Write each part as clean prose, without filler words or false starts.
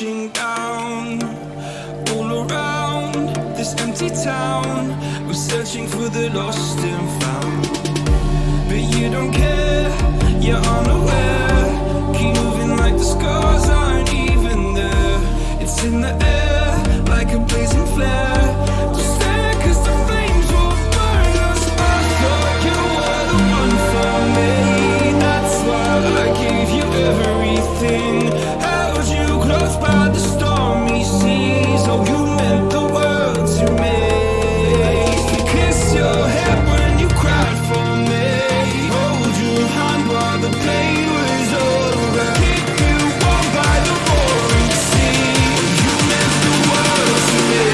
crashing down. All around this empty town, we're searching for the lost and found. But you don't care, you're unaware. Keep moving like the scars aren't even there. It's in the air, like a blazing flare. Don't stare, cause the flames will burn us. I thought you were the one for me. That's why I gave you everything. Held you close by the stormy seas. Oh, you meant the world to me. Kiss your head when you cried for me. Hold your hand while the pain was over. Keep you warm by the roaring sea. You meant the world to me.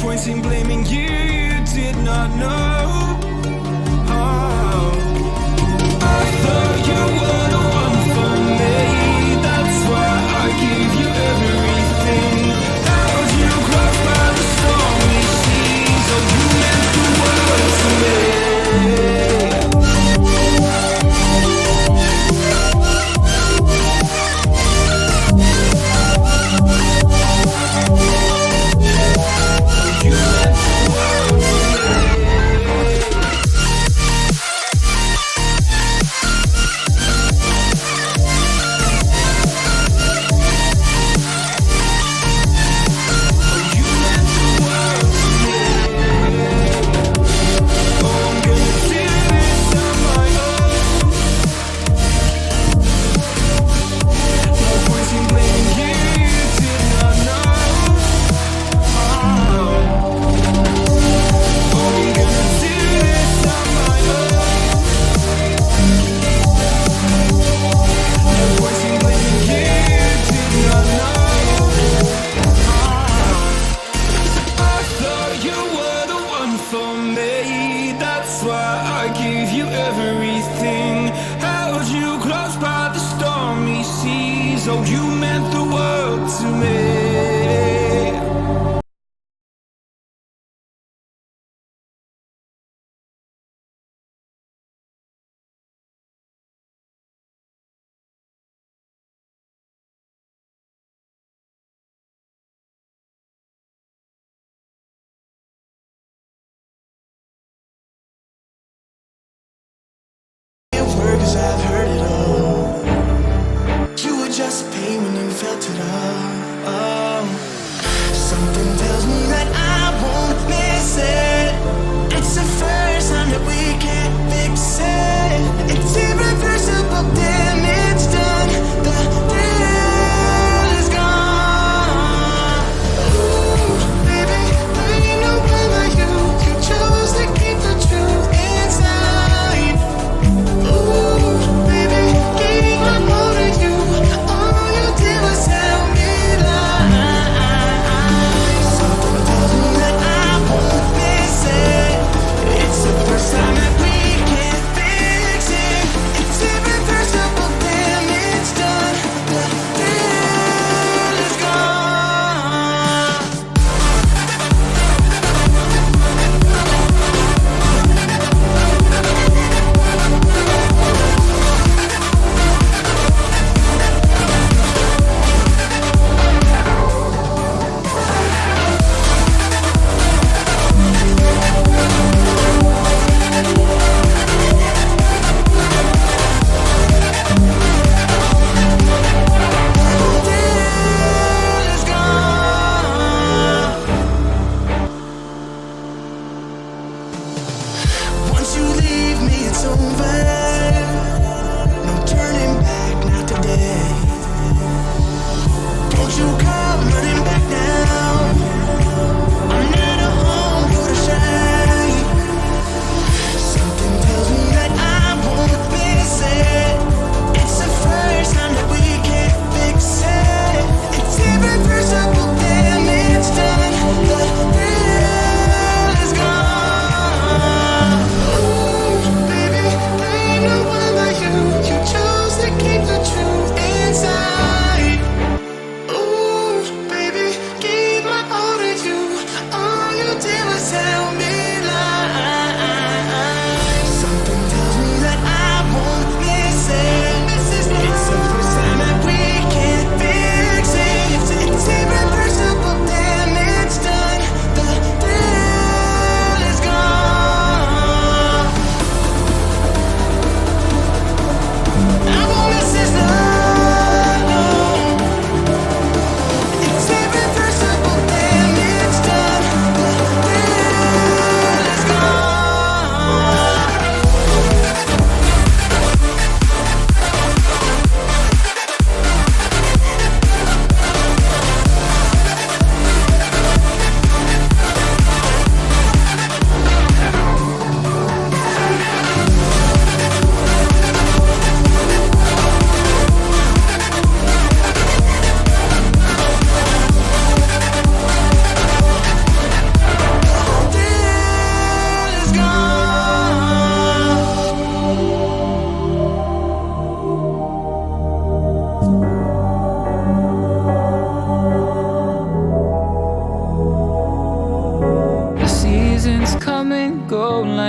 Pointing, blaming you, you did not know. Oh, I thought you were the one for me. That's why I gave you everything. Held you close by the stormy seas. Oh, you meant the world to me. Oh, you meant the world to me. Cause I've heard it all. You were just pain when you felt it all. Something tells me that I won't miss it. It's the first time that we can't fix it. It's irreversible damage done. The thrill is gone.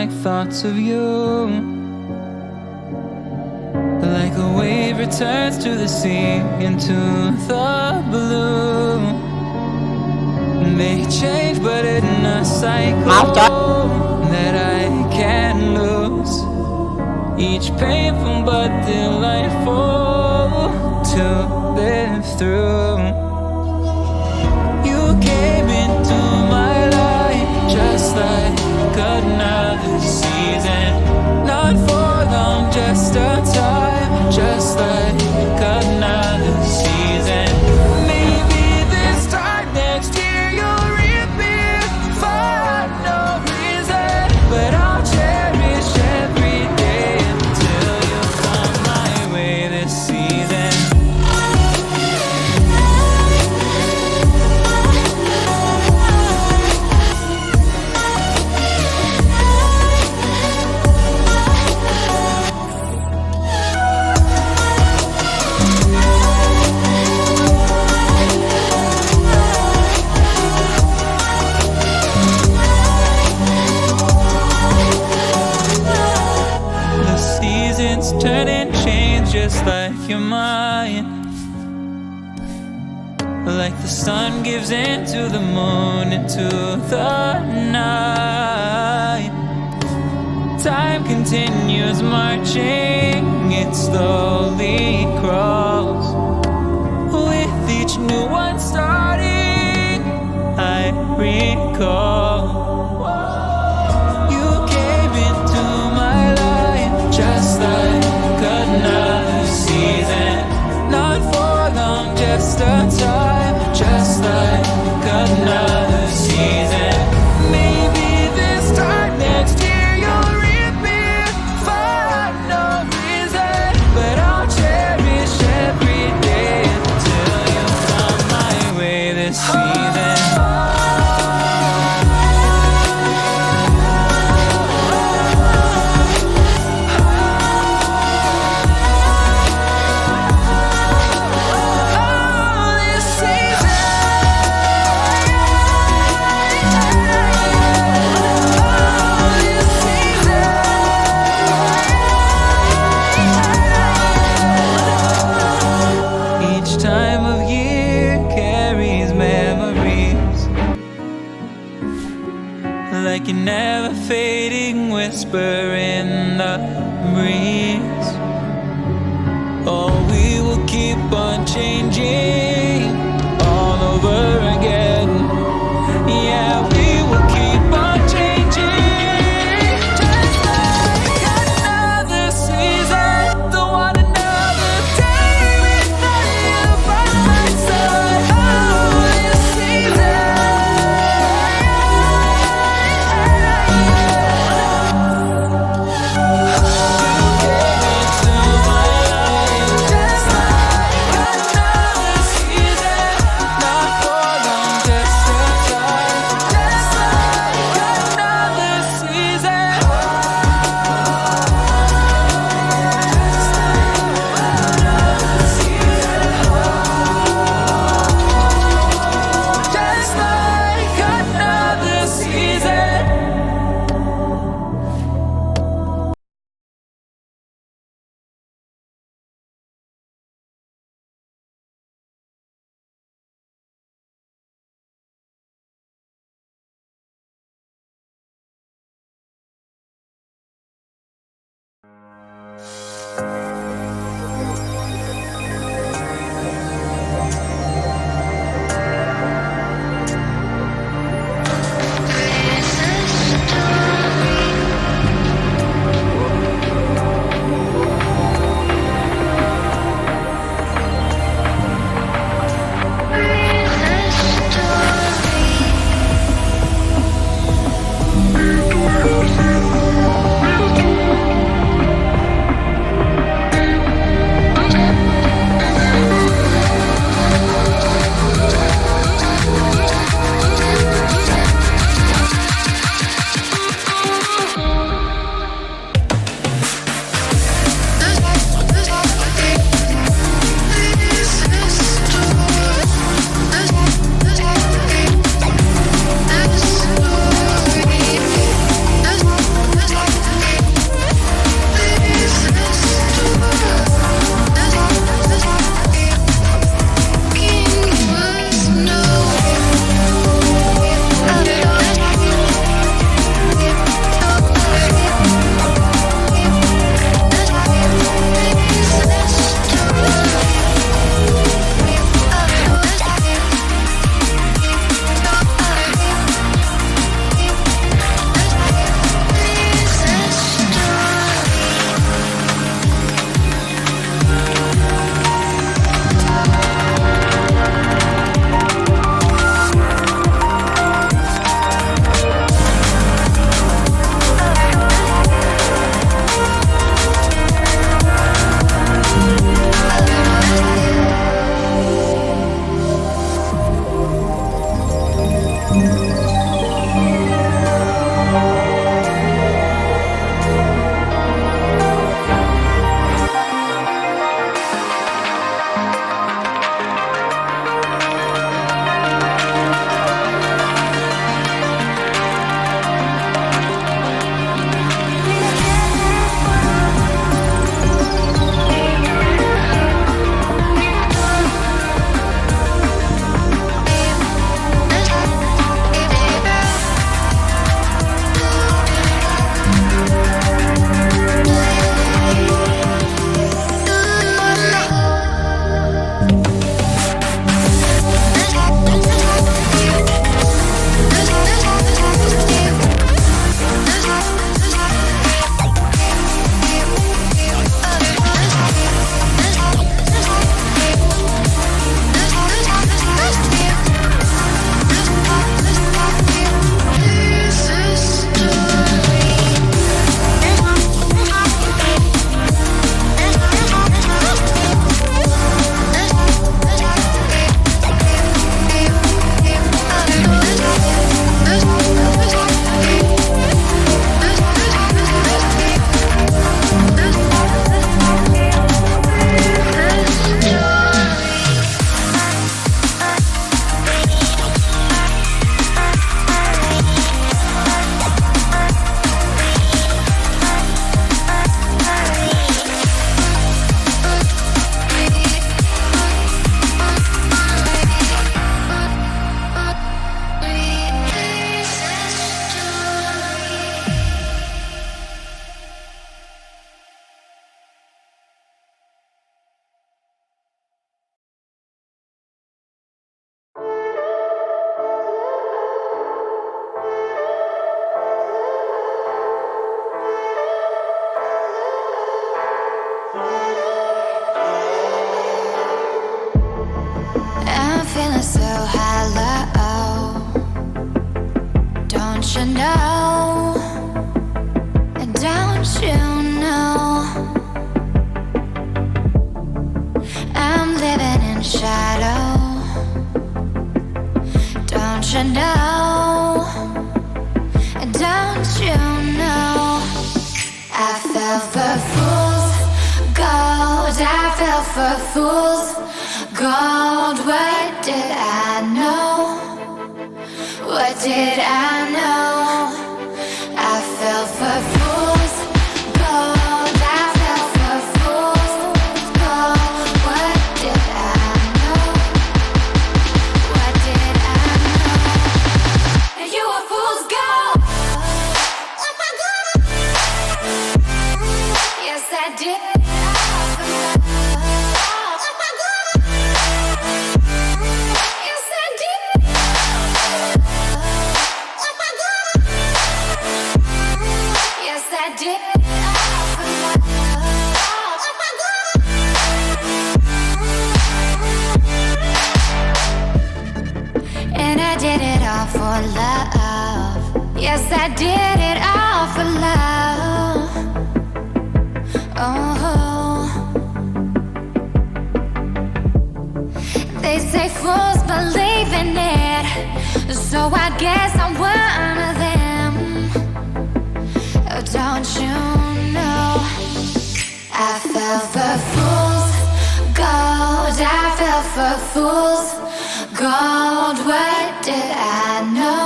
like thoughts of you. Like a wave returns to the sea, into the blue. They change, but in a cycle that I can't lose. Each painful but delightful to live through. You came into my life just like another season. Not for long, just a time, just like another season. Maybe this time next year you'll reappear for no reason, but I'll cherish every day until you come my way this season. Turn and change just like your mind. Like the sun gives into the moon, into the night. Time continues marching, it slowly crawls. With each new one starting, I recall. Just like another season. Not for long, just a time. Just like another season. Maybe this time next year you'll reappear for no reason, but I'll cherish every day until you come my way this season. Like a never fading whisper in the breeze. Oh, we will keep on changing all over again. Yeah, we will keep on changing. Just like another season. Don't want another day without you by my side. Oh, this season. Just like another season. you know? Don't you know? I fell for fools gold. I fell for fools gold. What did I know? What did I know? I fell for fools gold. I fell for fools gold. What did I know? What did I know? You were fool's gold. Yes, I did. And I did it all for love. Yes, I did it all for love. Oh, they say fools believe in it, so I guess I'm one of them. Oh, don't you know? I fell for fools gold. I fell for fools gold. What did I know?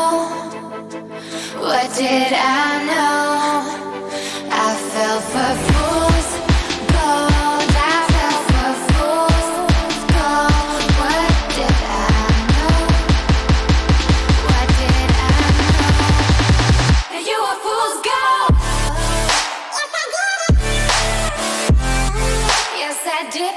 What did I know? I fell for fools gold. I fell for fools gold. What did I know? What did I know? You were fool's gold. Yes, I did.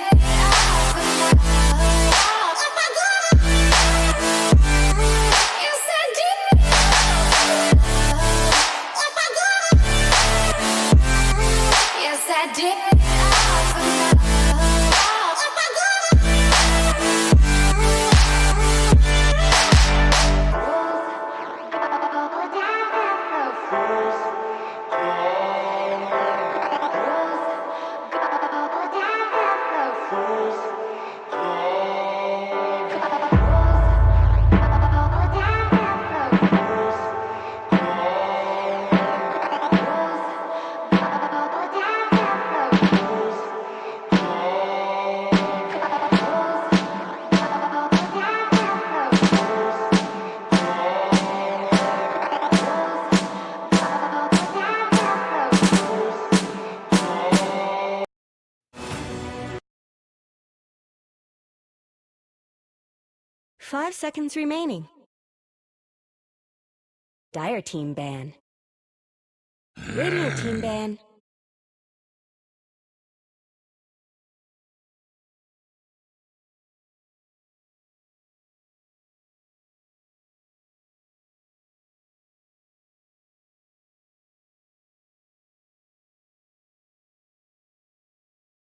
Five seconds remaining. Dire team ban. Radio team ban.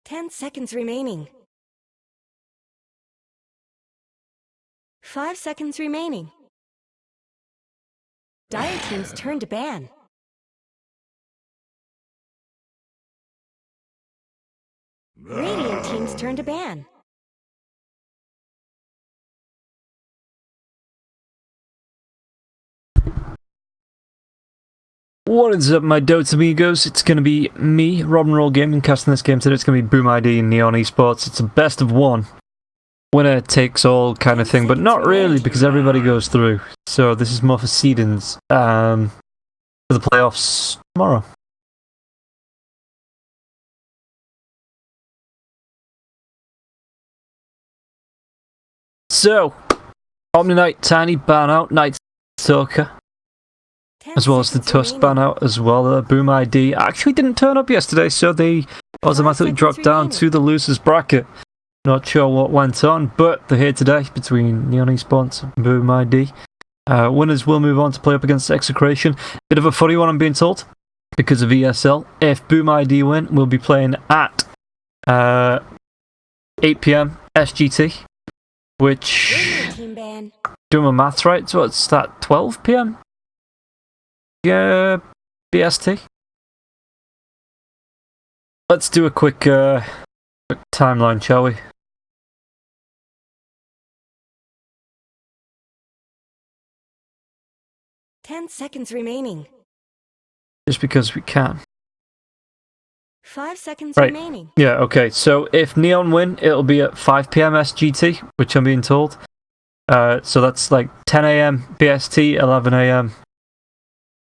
Ten seconds remaining. 5 seconds remaining. Dire team's turn to ban. Radiant team's turn to ban. What is up, my Dota amigos? It's going to be me, Roll Gaming, casting this game today. It's going to be Boom ID and Neon Esports. It's a best of one. Winner takes all kind of thing, but not really, because everybody goes through. So this is more for seedings for the playoffs tomorrow. So, Omni Knight, Tiny, Burnout, Night Stalker, as well as the Tusk Burnout as well. Boom ID actually didn't turn up yesterday, so they automatically dropped down to the losers bracket. Not sure what went on, but they're here today between Neon Esports and Boom ID. Winners will move on to play up against Execration. Bit of a funny one, I'm being told, because of ESL. If Boom ID win, we'll be playing at 8 PM SGT, which, doing my maths right, so what's that, 12 PM? Yeah, BST. Let's do a quick timeline, shall we? 10 seconds remaining. Just because we can. 5 seconds Right. remaining. Yeah, okay. So if Neon win, it'll be at 5 p.m. SGT, which I'm being told. So that's like 10 a.m. BST, 11 a.m.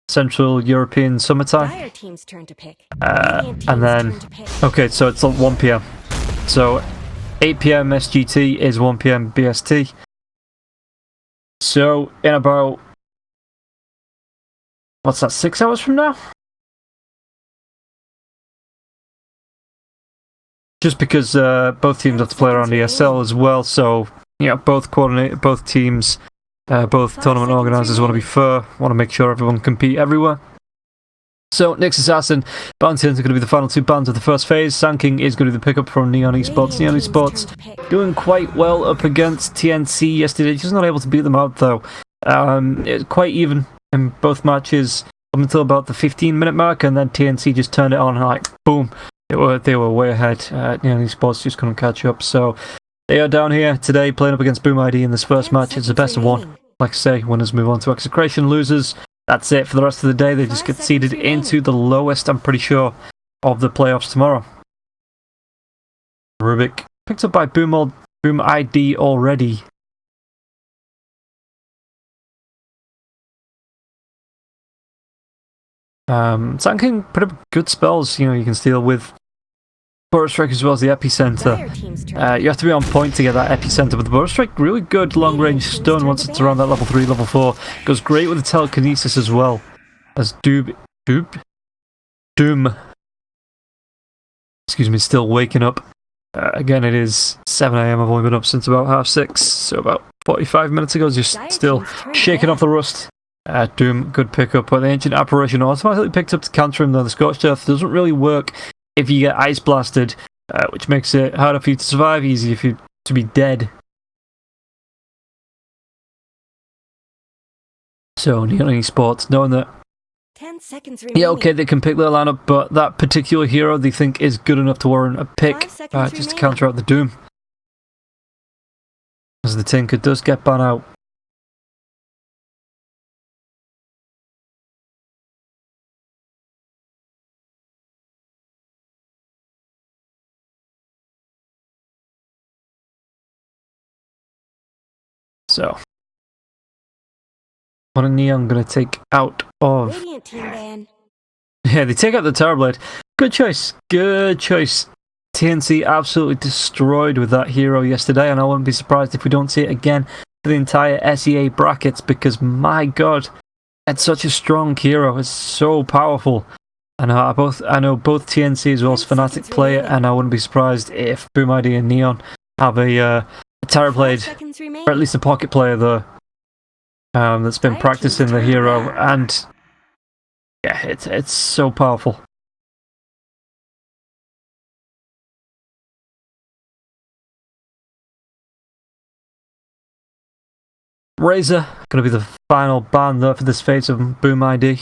Central European Summertime. Dire team's turn to pick. Radiant team's And then, turn to pick. okay, so it's at 1 p.m. So 8 p.m. SGT is 1 p.m. BST. So in about, what's that, 6 hours from now? Just because both teams have to play around ESL as well, so both teams, both tournament organisers want to be fair, want to make sure everyone compete everywhere. So Nyx Assassin, Bounty Hunter are going to be the final two bans of the first phase. Sanking is going to be the pickup from Neon Esports. Neon Esports doing quite well up against TNC yesterday, just not able to beat them out though. It was quite even in both matches up until about the 15-minute mark, and then TNC just turned it on and like boom. They were way ahead. Neon Esports just couldn't catch up. So they are down here today playing up against Boom ID in this first match. It's the best of one. Like I say, winners move on to execration. Losers, that's it for the rest of the day. They just get seeded into the lowest, I'm pretty sure, of the playoffs tomorrow. Rubik picked up by Boom ID already. Sanking put up good spells. You can steal with Burst Strike as well as the Epicenter. You have to be on point to get that Epicenter, but the Burst Strike, really good long-range stun once it's around that level 3, level 4. Goes great with the telekinesis as well. As Doom, excuse me, still waking up. Again, it is 7 a.m. I've only been up since about 6:30, so about 45 minutes ago, just still shaking off the rust. Doom, good pickup, but the Ancient Apparition automatically picked up to counter him though. The Scorched Earth doesn't really work if you get Ice Blasted, which makes it harder for you to survive, easier for you to be dead. So, Neon Esports, knowing that 10 seconds remaining. yeah, okay, they can pick their lineup, but that particular hero they think is good enough to warrant a pick just to counter out the Doom. As the Tinker does get ban out. So, what are Neon going to take out of? Radiant team ban. Yeah, they take out the Terrorblade. Good choice. Good choice. TNC absolutely destroyed with that hero yesterday, and I wouldn't be surprised if we don't see it again for the entire SEA brackets, because my god, it's such a strong hero. It's so powerful. And I know both TNC as well as Fnatic play it, and I wouldn't be surprised if Boom ID and Neon have a Terrorblade, or at least a pocket player there, that's been practicing the hero, and yeah, it's so powerful. Razor, going to be the final ban there for this phase of Boom ID.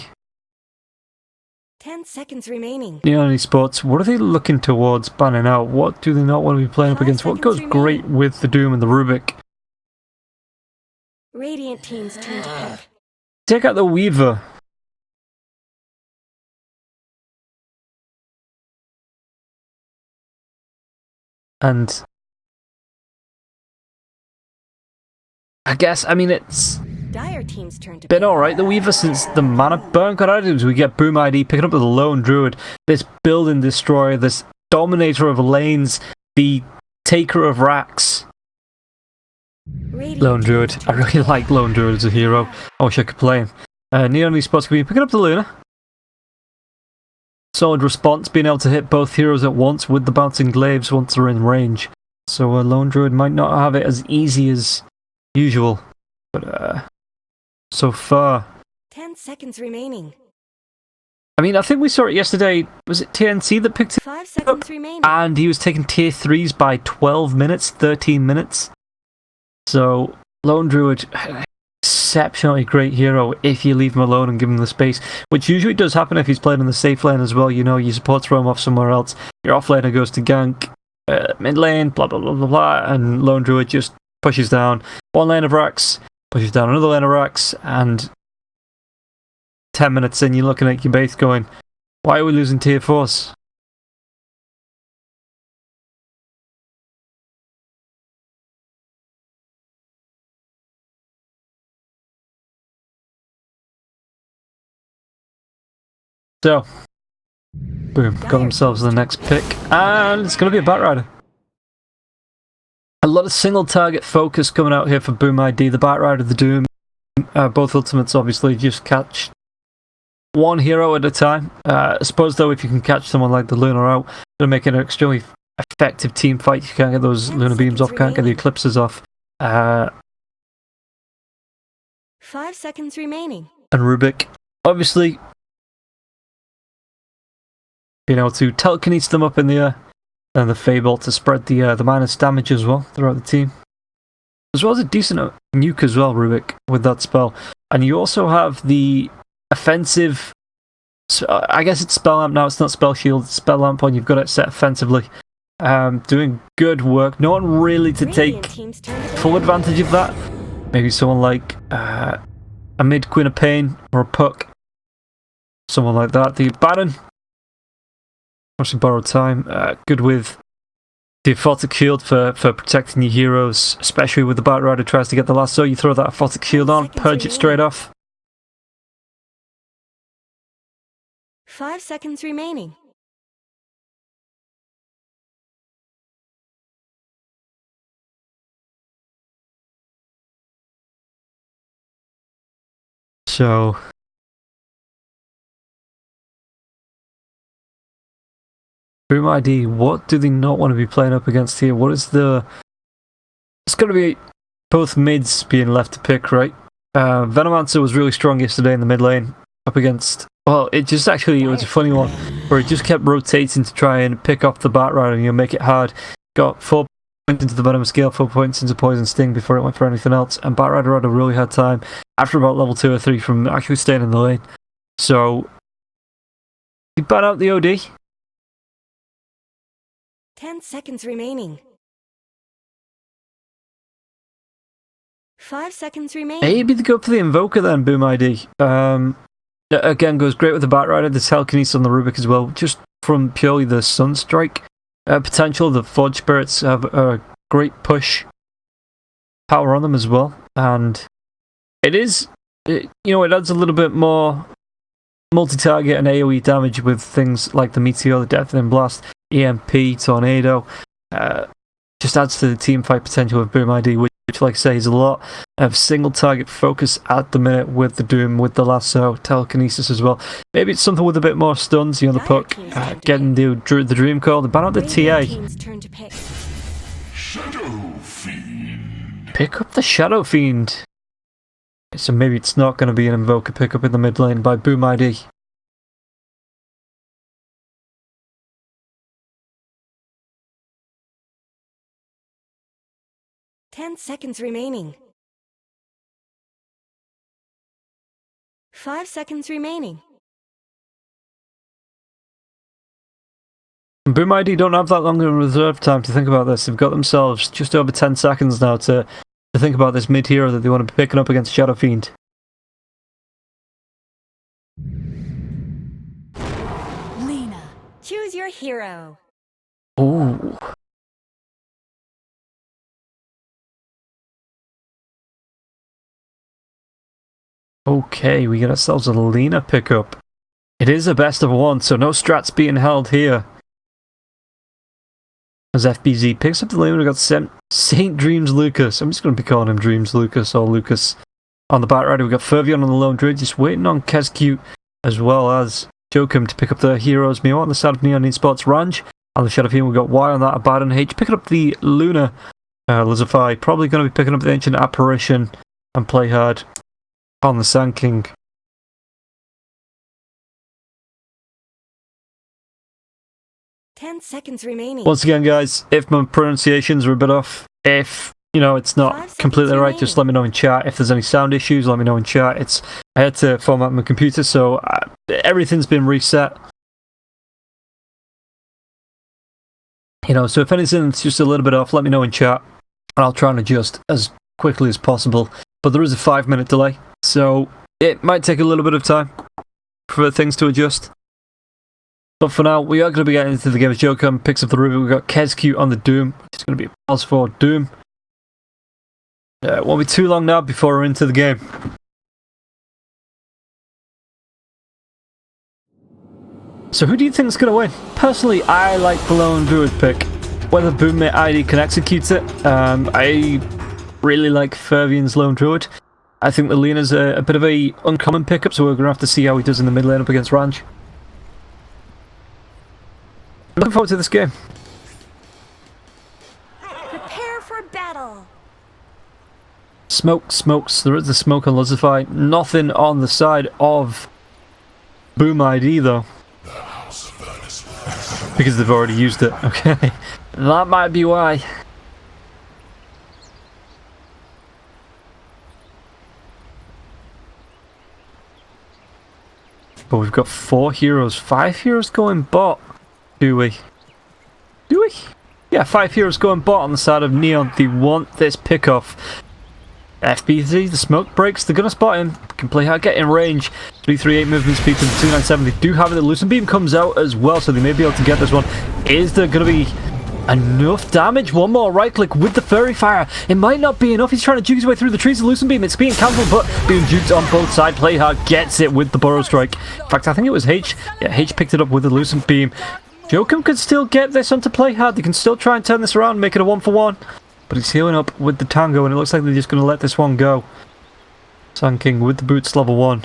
10 seconds remaining. Neon Esports, what are they looking towards banning out? What do they not want to be playing up against? What goes great with the Doom and the Rubik? Radiant team's turn to pick. Take out the Weaver. And I guess, it's Dire team's turn to been pick. alright, the Weaver, since the mana burn got added. We get Boom ID picking up the Lone Druid, this build and destroyer, this dominator of lanes, the taker of racks. Radiant Lone team's Druid. I turn to really pick. like Lone Druid as a hero. I wish I could play him. Neon Esports could be picking up the Luna. Solid response, being able to hit both heroes at once with the bouncing glaives once they're in range. So Lone Druid might not have it as easy as usual. But so far, 10 seconds remaining. I think we saw it yesterday. Was it TNC that picked it 5 up? seconds remaining. And he was taking tier 3s by 12 minutes, 13 minutes. So, Lone Druid, exceptionally great hero if you leave him alone and give him the space, which usually does happen if he's played in the safe lane as well. Your support throw him off somewhere else, your off laner goes to gank, mid lane, blah blah blah blah blah, and Lone Druid just pushes down one lane of racks, pushes down another lane of racks, and 10 minutes in, you're looking at your base going, why are we losing tier 4s? So, boom, got themselves the next pick, and it's going to be a Batrider. A lot of single target focus coming out here for Boom ID, the Batrider, the Doom. Both ultimates obviously just catch one hero at a time. I suppose though, if you can catch someone like the Luna out, it'll make it an extremely effective team fight. You can't get those Luna beams off, can't get the eclipses off. 5 seconds remaining. And Rubik, obviously, being able to telekinesis them up in the air, and the Fable to spread the minus damage as well throughout the team. As well as a decent nuke as well, Rubik, with that spell. And you also have the offensive, I guess it's Spell Lamp now, it's not Spell Shield, it's Spell Lamp when you've got it set offensively. Doing good work. No one really to take full advantage of that. Maybe someone like a mid Queen of Pain or a Puck. Someone like that. The Baron, obviously borrowed time. Good with the Aphotic Shield for protecting your heroes, especially with the Batrider tries to get the lasso. You throw that Aphotic Shield on, purge it straight off. 5 seconds remaining. So Boom ID, what do they not want to be playing up against here? What is the... It's going to be both mids being left to pick, right? Venomancer was really strong yesterday in the mid lane up against... Well, it was a funny one, where it just kept rotating to try and pick up the Batrider and make it hard. Got 4 points into the Venom Scale, 4 points into Poison Sting before it went for anything else, and Batrider had a really hard time after about level 2 or 3 from actually staying in the lane. So, he ban out the OD. 10 seconds remaining. 5 seconds remaining. Maybe they go for the Invoker then, Boom ID. Again, goes great with the Batrider, the Telekinesis on the Rubik as well, just from purely the Sunstrike potential. The Forge Spirits have a great push power on them as well, and it adds a little bit more multi-target and AoE damage with things like the Meteor, the Deafening Blast, EMP, Tornado. Just adds to the team fight potential of Boom ID, which, like I say, is a lot of single target focus at the minute with the Doom, with the Lasso, Telekinesis as well. Maybe it's something with a bit more stuns, the Puck, getting the Dream Call, the ban out the TA. Shadow Fiend. Pick up the Shadow Fiend. So maybe it's not going to be an Invoker pickup in the mid lane by Boom ID. Ten seconds remaining. 5 seconds remaining. Boom ID don't have that long of a reserve time to think about this. They've got themselves just over 10 seconds now to think about this mid hero that they want to be picking up against Shadow Fiend. Lena, choose your hero. Ooh. Okay, we get ourselves a Lena pickup. It is a best of one, so no strats being held here. As FBZ picks up the lane, we've got St. Dreams Lucas. I'm just going to be calling him Dreams Lucas or Lucas. On the Batrider, we've got Fervion on the Lone Druid, just waiting on Kescute as well as Jokum to pick up the heroes. Meanwhile, on the side of Neon Esports, Ranj. On the Shadow Fiend, we've got Y on that, Abaddon H. Picking up the Luna Lizify. Probably going to be picking up the Ancient Apparition and play hard on the Sand King. Ten seconds remaining. Once again, guys, if my pronunciations are a bit off, if it's not completely right, just let me know in chat. If there's any sound issues, let me know in chat. I had to format my computer, so everything's been reset. So if anything's just a little bit off, let me know in chat, and I'll try and adjust as quickly as possible. But there is a 5-minute delay, so it might take a little bit of time. for things to adjust. But for now, we are going to be getting into the game as Joe picks up the Rubik. We've got KezQ on the Doom. It's going to be a pause for Doom. It won't be too long now before we're into the game. So who do you think is going to win? Personally, I like the Lone Druid pick. Whether Boommate ID can execute it, I really like Fervian's Lone Druid. I think the Lena's a bit of a uncommon pickup, so we're going to have to see how he does in the mid lane up against Ranch. Looking forward to this game. Prepare for battle. Smoke, smokes. There is the smoke on Luzzify. Nothing on the side of Boom ID though. Because they've already used it. Okay. That might be why. But we've got 4 heroes. 5 heroes going bot. Do we? Do we? Yeah, 5 heroes going bot on the side of Neon. They want this pickoff. FBZ, the smoke breaks. They're going to spot him. Can play hard, get in range. 338 movement speed to the 297. They do have it. The Lucent Beam comes out as well, so they may be able to get this one. Is there going to be enough damage? One more right click with the Fairy Fire. It might not be enough. He's trying to juke his way through the trees. The Lucent Beam, it's being cancelled, but being juked on both sides. Play hard gets it with the Burrow Strike. In fact, I think it was H. Yeah, H picked it up with the Lucent Beam. Jokum could still get this onto play hard. They can still try and turn this around, make it a 1-for-1. But he's healing up with the Tango, and it looks like they're just going to let this one go. Sun King with the boots level 1.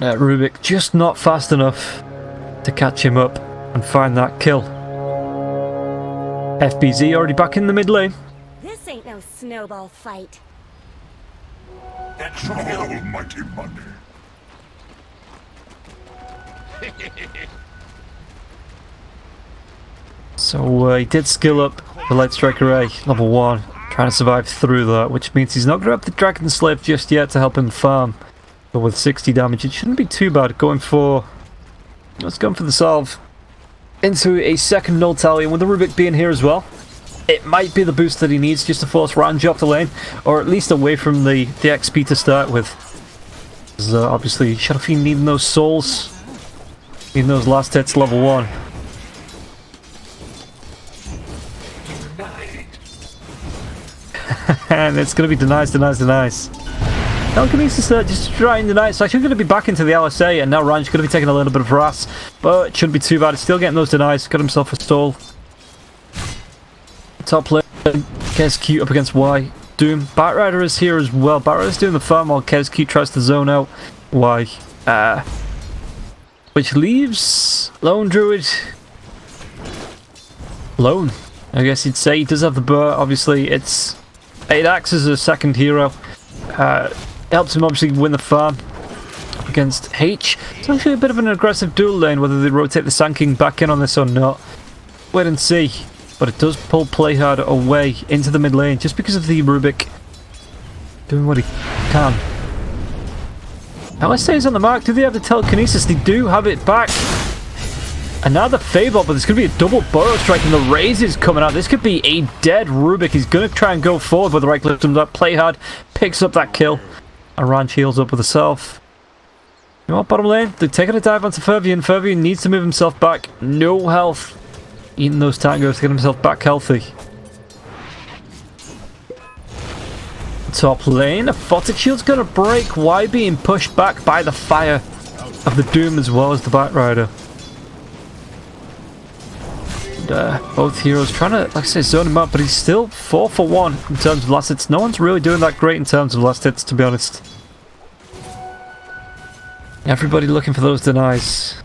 And Rubik just not fast enough to catch him up and find that kill. FBZ already back in the mid lane. This ain't no snowball fight. That's almighty money. So he did skill up the Light Strike Array, level 1, trying to survive through that, which means he's not going to have the Dragon Slave just yet to help him farm. But with 60 damage, it shouldn't be too bad. Let's go for the salve. Into a second null tally, and with the Rubik being here as well, it might be the boost that he needs just to force Ranj off the lane, or at least away from the XP to start with. Because obviously, Shadow Fiend needing those souls, needing those last hits level 1. And it's going to be denies. Telekinesis just trying deny. It's actually going to be back into the LSA, and now Ranj's going to be taking a little bit of harass, but it shouldn't be too bad. He's still getting those denies. Got himself a stall. Top lane, KezQ up against Y. Doom. Batrider is here as well. Batrider's doing the farm while KezQ tries to zone out Y. Which leaves Lone Druid alone, I guess you'd say. He does have the burr. Obviously, it acts as a second hero. Helps him obviously win the farm against H. It's actually a bit of an aggressive dual lane, whether they rotate the Sand King back in on this or not. Wait and see. But it does pull Playhard away into the mid lane just because of the Rubik doing what he can. LSA is on the mark. Do they have the telekinesis? They do have it back. And now the Fabot, but there's going to be a double Burrow Strike and the Raze is coming out. This could be a dead Rubik. He's going to try and go forward with the right click. Play hard, picks up that kill. And Ranch heals up with herself. You know what, bottom lane? They're taking a dive onto Fervian. Fervian needs to move himself back. No health. Eating those tangos to get himself back healthy. Top lane, a Photic Shield's going to break. Why being pushed back by the fire of the Doom as well as the Batrider? Both heroes trying to, like I say, zone him out, but he's still 4-for-1 in terms of last hits. No one's really doing that great in terms of last hits, to be honest. Everybody looking for those denies.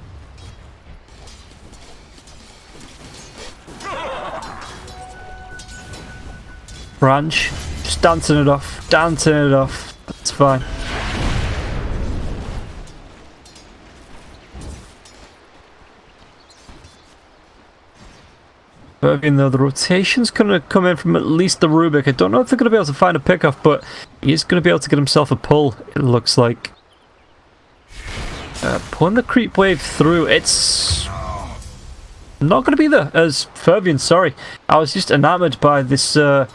Ranch, just dancing it off, That's fine. Even though the rotation's going to come in from at least the Rubik. I don't know if they're going to be able to find a pickoff, but he is going to be able to get himself a pull, it looks like. Pulling the creep wave through. It's not going to be there as Fervian, sorry. I was just enamored by this, trying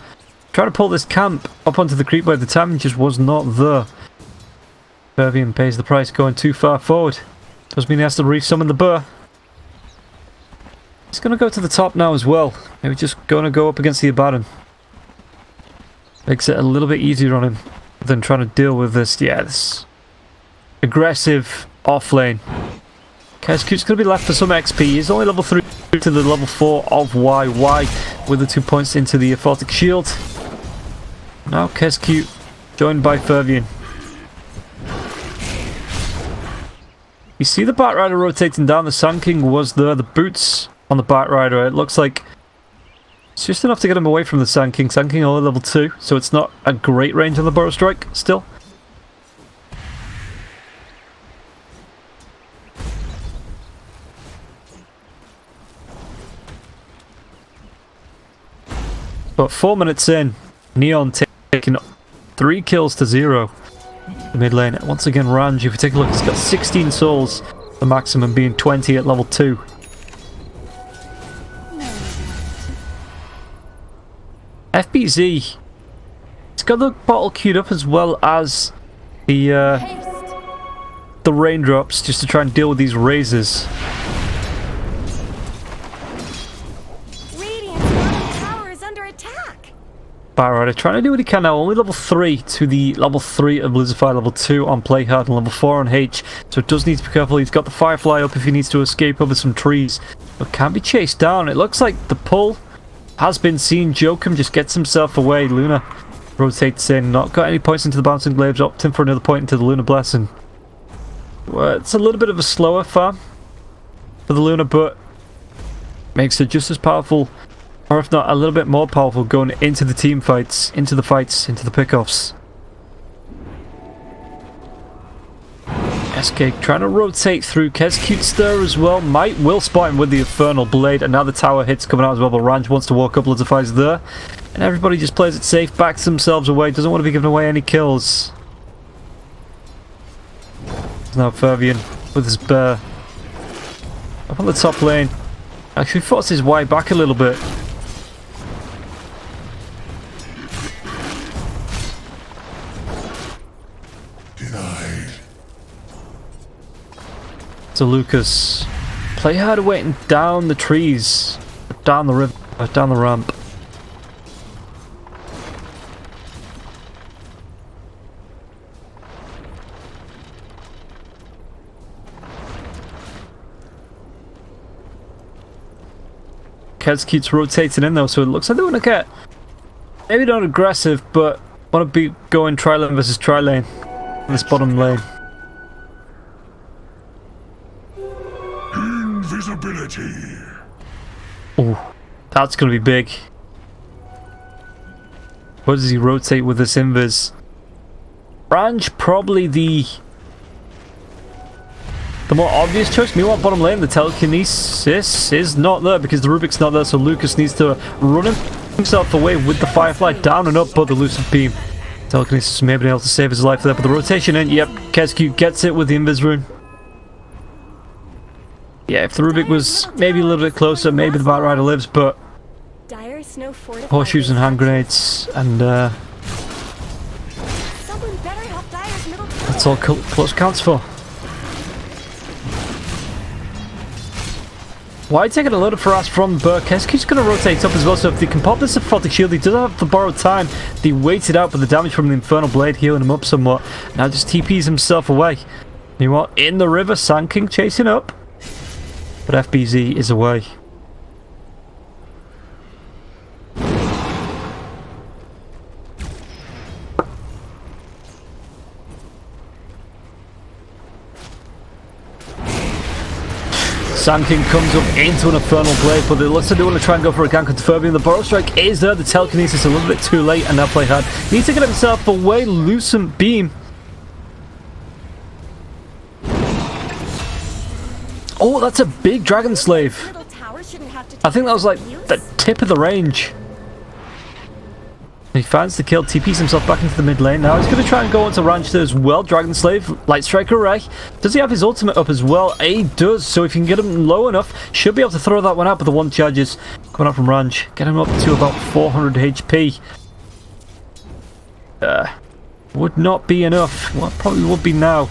to pull this camp up onto the creep wave. The timing just was not there. Fervian pays the price going too far forward. Does mean he has to resummon the burr. He's going to go to the top now as well. Maybe just going to go up against the Abaddon. Makes it a little bit easier on him than trying to deal with this, yeah, this aggressive off lane. Kescute's going to be left for some XP. He's only level 3 to the level 4 of YY with the 2 points into the Aphotic Shield. Now Kescute joined by Fervian. You see the Batrider rotating down. The Sand King was there. The boots on the Batrider. It looks like it's just enough to get him away from the Sand King. Sand King only level 2, so it's not a great range on the Burrow Strike still. But 4 minutes in, Neon taking 3 kills to 0. The mid lane. Once again, Ranj, if you take a look, he's got 16 souls, the maximum being 20 at level 2. FBZ, it's got the bottle queued up as well as the raindrops, just to try and deal with these razors. Batrider trying to do what he can now. Only level 3 to the level 3 of Blizzardfire, level 2 on Playhard, and level 4 on H. So it does need to be careful. He's got the Firefly up if he needs to escape over some trees, but can't be chased down. It looks like the pull has been seen. Jokum just gets himself away. Luna rotates in. Not got any points into the Bouncing Glaives. Opting for another point into the Luna Blessing. Well, it's a little bit of a slower farm for the Luna, but makes it just as powerful, or if not a little bit more powerful, going into the team fights, into the pickoffs. SK trying to rotate through. Kescute's there as well. Will spot him with the Infernal Blade, and now the tower hits coming out as well, but Ranj wants to walk up. Blizzardfire's there, and everybody just plays it safe, backs themselves away, doesn't want to be giving away any kills. Now Fervian with his bear up on the top lane. Actually forces his Y back a little bit. So Lucas, play hard waiting down the trees, down the river, down the ramp. Kescute's rotating in though, so it looks like they want to get maybe not aggressive, but want to be going tri-lane versus tri-lane in this bottom lane. Invisibility. Oh, that's going to be big. What does he rotate with this invis? Ranj probably the more obvious choice. Meanwhile, bottom lane, the telekinesis is not there because the Rubik's not there, so Lucas needs to run himself away with the Firefly down and up, but the Lucid Beam. Telekinesis may have been able to save his life there, but the rotation in, yep, Kescute gets it with the Invis Rune. Yeah, if the Rubik was maybe a little bit closer, maybe the Batrider lives, but horseshoes and hand grenades, and that's all close counts for. Why taking a load of harass from Burr? Kescute's going to rotate up as well, so if they can pop this Aphotic Shield, he does have the borrowed time. They waited out, but the damage from the Infernal Blade healing him up somewhat. Now just TPs himself away. You know what? In the river, Sand King chasing up. But FBZ is away. Sand King comes up into an Infernal Blade, but it looks like they want to try and go for a gank into Fervian. The Burrow Strike is there, the Telekinesis a little bit too late, and now play hard. Needs to get himself away, Lucent Beam. Oh, that's a big Dragon Slave. I think that was like the tip of the range. He finds the kill, TPs himself back into the mid lane. Now he's going to try and go onto Ranch there as well. Dragon Slave, Light Strike Array. Does he have his ultimate up as well? He does, so if you can get him low enough, should be able to throw that one out, but the one charges coming up from Ranch. Get him up to about 400 HP. Would not be enough. Well, probably would be now.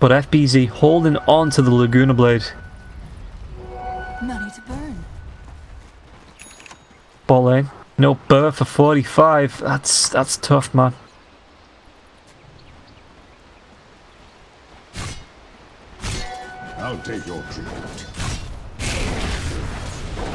But FBZ holding on to the Laguna Blade. Money to burn. Ball lane. No burr for 45. That's tough, man. I'll take your treatment.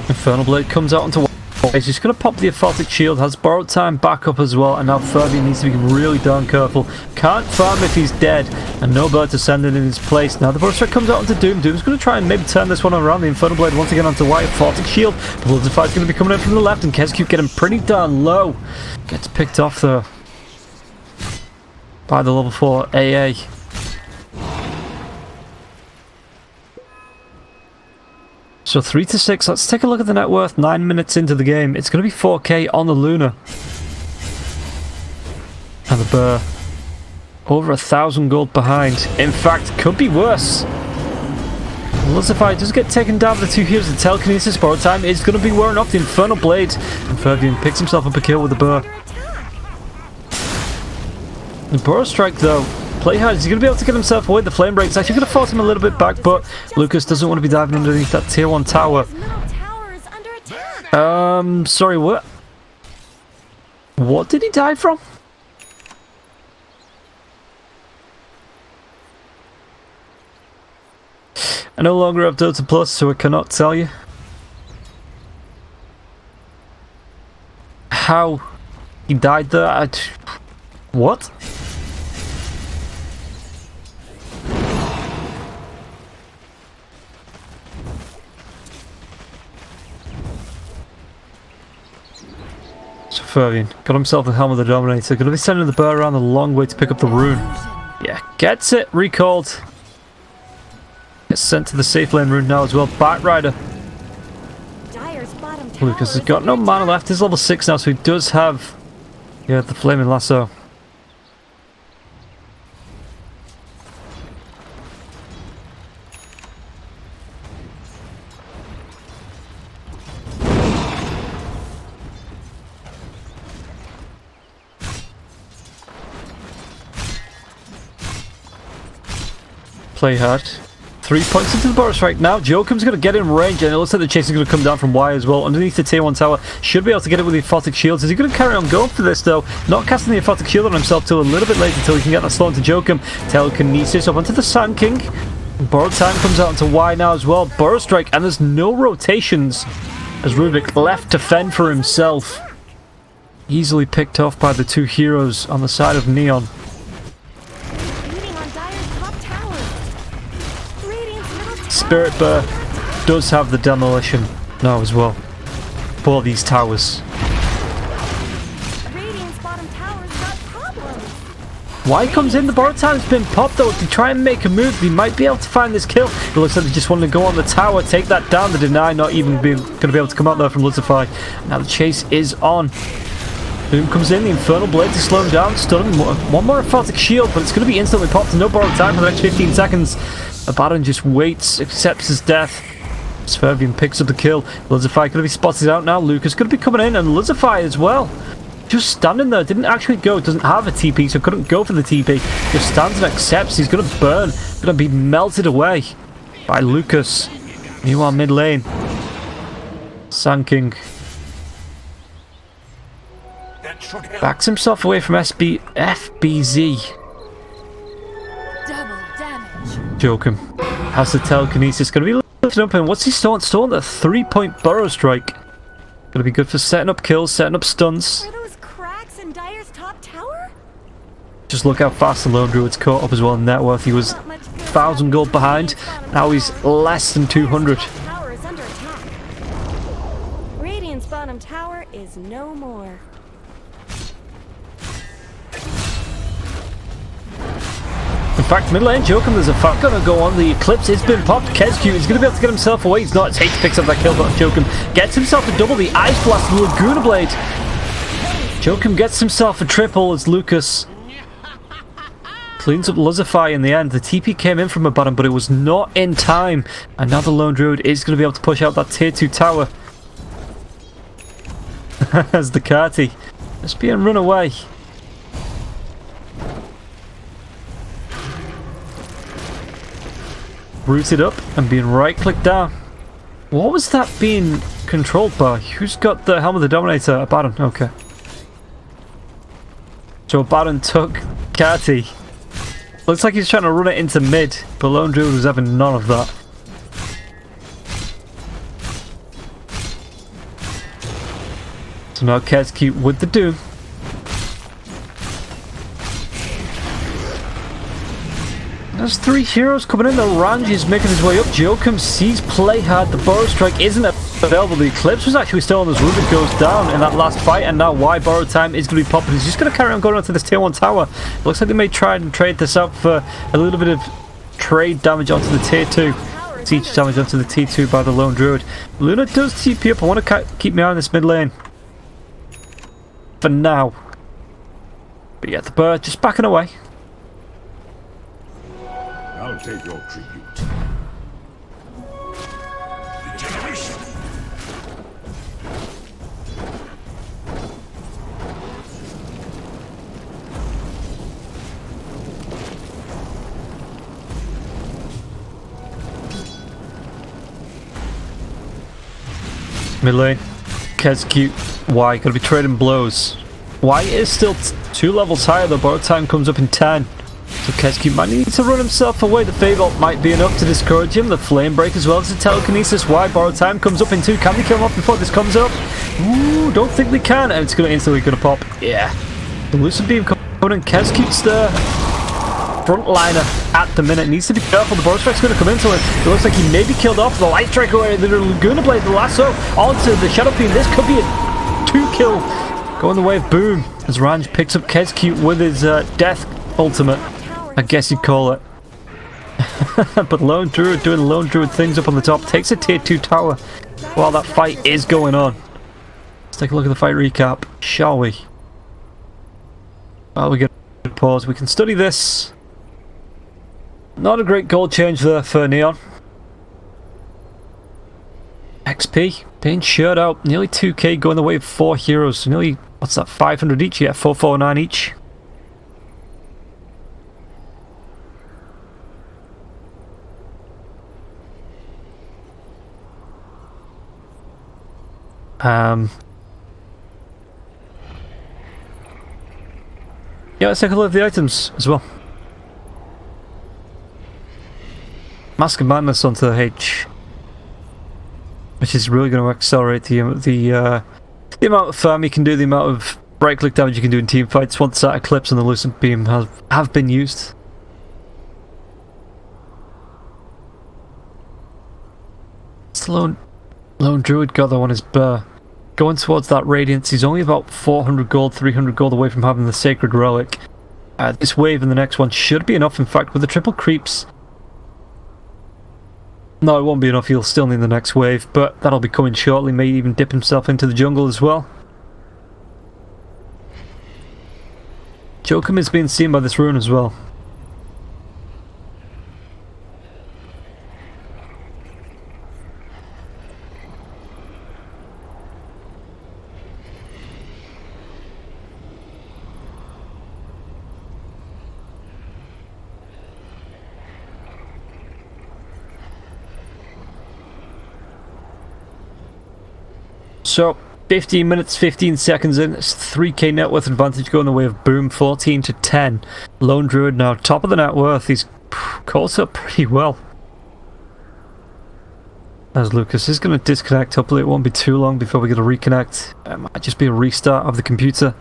Infernal Blade comes out onto. He's just going to pop the Aphotic Shield, has borrowed time back up as well, and now Ferbian needs to be really darn careful. Can't farm if he's dead, and no bird to send in his place. Now the Burst Strike comes out onto Doom. Doom's going to try and maybe turn this one around. The Infernal Blade once again onto White. Aphotic Shield. The Bloods of Fight's going to be coming in from the left, and Kezcube getting pretty darn low. Gets picked off though by the level 4 AA. So 3 to 6, let's take a look at the net worth 9 minutes into the game. It's going to be 4k on the Luna. And the Burr. Over 1,000 gold behind. In fact, could be worse. Lucify does get taken down by the 2 heroes. The Telekinesis borrow time is going to be wearing off the Infernal Blade. And Ferbian picks himself up a kill with the Burr. The Burrow Strike though. Play hard. He's going to be able to get himself away. The Flame Break is actually going to force him a little bit back, but Lucas doesn't want to be diving underneath that tier 1 tower. Sorry, what? What did he dive from? I no longer have Dota Plus, so I cannot tell you how he died there. What? So Ferbian got himself the Helm of the Dominator. Going to be sending the Burr around a long way to pick up the rune. Yeah, gets it. Recalled. Gets sent to the safe lane rune now as well. Batrider. Lucas has got no mana left. He's level 6 now, so he does have the Flaming Lasso. Play hard. 3 points into the Boris right now. Jokum's going to get in range, and it looks like the chase is going to come down from Y as well. Underneath the tier 1 tower. Should be able to get it with the Aphotic Shields. Is he going to carry on going for this though? Not casting the Aphotic Shield on himself till a little bit later until he can get that slow into Jokum. Telekinesis up onto the Sand King. Borrowed time comes out onto Y now as well. Burrow Strike, and there's no rotations as Rubik left to fend for himself. Easily picked off by the 2 heroes on the side of Neon. Spirit Burr does have the demolition now as well for these towers. Why comes in? The borrow time's been popped though. If they try and make a move, they might be able to find this kill. It looks like they just want to go on the tower, take that down. The deny not even going to be able to come out there from Lucify. Now the chase is on. Boom comes in, the Infernal Blade to slow him down, stun him. One more Aphotic Shield, but it's going to be instantly popped. No borrowed time for the next 15 seconds. Abaddon just waits, accepts his death. Ferbian picks up the kill. Lucify going to be spotted out now. Lucas going to be coming in, and Lucify as well. Just standing there, didn't actually go, doesn't have a TP, so couldn't go for the TP. Just stands and accepts. He's going to burn, going to be melted away by Lucas. Meanwhile, mid lane. Sand King backs himself away from FBZ. Jokum has the Telekinesis, going to be lifted up, and what's he stolen? Stolen a 3-point Burrow Strike. Going to be good for setting up kills, setting up stuns. Are those cracks in Dyer's top tower? Just look how fast the Lone Druid's caught up as well in net worth. He was 1,000 gold behind, now he's less than 200. Tower is under attack. Radiant's bottom tower is no more. In fact, mid lane, Jokum, there's a fight going to go on. The Eclipse has been popped. Kezcube is going to be able to get himself away. He's not. Tate picks up that kill, but Jokum gets himself a double. The Ice Blast, the Laguna Blade. Jokum gets himself a triple as Lucas cleans up Lucify in the end. The TP came in from a bottom, but it was not in time. And now the Lone Druid is going to be able to push out that tier 2 tower. as the Carty is being run away. Rooted up and being right-clicked down. What was that being controlled by? Who's got the Helm of the Dominator? Abaddon, okay. So Abaddon took Carty. Looks like he's trying to run it into mid, but Lone Druid was having none of that. So now Kezcute with the Doom. There's 3 heroes coming in. The Range is making his way up. Jokum sees play hard. The Borrow Strike isn't available. The Eclipse was actually still on this route that goes down in that last fight, and now why Borrow Time is going to be popping. He's just going to carry on going onto this tier 1 tower. It looks like they may try and trade this out for a little bit of trade damage onto the tier 2. Siege damage onto the tier 2 by the Lone Druid. Luna does TP up. I want to keep my eye on this mid lane for now. But yeah, the bird just backing away. I'll take your tribute. Regeneration. Mid lane. Kezcute. Why? Gotta be trading blows. Why is still 2 levels higher though. Borrow Time comes up in 10. So Kezcute might need to run himself away. The Feybolt might be enough to discourage him. The Flame Break as well as the Telekinesis. Why? Borrow Time comes up in 2. Can they kill him off before this comes up? Ooh, don't think they can. And it's instantly gonna pop. Yeah. The Lucid Beam coming in. Kezcute's the frontliner at the minute. Needs to be careful. The Borrow Strike's gonna come into it. It looks like he may be killed off. The Light Strike away. The Laguna Blade, the lasso onto the Shadow Fiend. This could be a 2-kill. Going the way of Boom as Ranj picks up Kezcute with his Death Ultimate, I guess you'd call it. But Lone Druid doing Lone Druid things up on the top. Takes a tier 2 tower while that fight is going on. Let's take a look at the fight recap, shall we? While we get a pause, we can study this. Not a great gold change there for Neon. XP being shared out. Nearly 2k going the way of 4 heroes. So nearly, what's that, 500 each? Yeah, 449 each. Yeah, let's take a look at the items as well. Mask of Madness onto the H, which is really going to accelerate the amount of farm you can do, the amount of right-click damage you can do in team fights once that Eclipse and the Lucent Beam have been used. It's the Lone Druid got that one, his Burr. Going towards that Radiance, he's only about 400 gold, 300 gold away from having the Sacred Relic. This wave and the next one should be enough, in fact, with the triple creeps. No, it won't be enough, he'll still need the next wave, but that'll be coming shortly, may even dip himself into the jungle as well. Jokum is being seen by this rune as well. So, 15 minutes, 15 seconds in, it's 3k net worth advantage going the way of Boom, 14 to 10. Lone Druid now top of the net worth, he's caught up pretty well. As Lucas is going to disconnect, hopefully it won't be too long before we get a reconnect. It might just be a restart of the computer.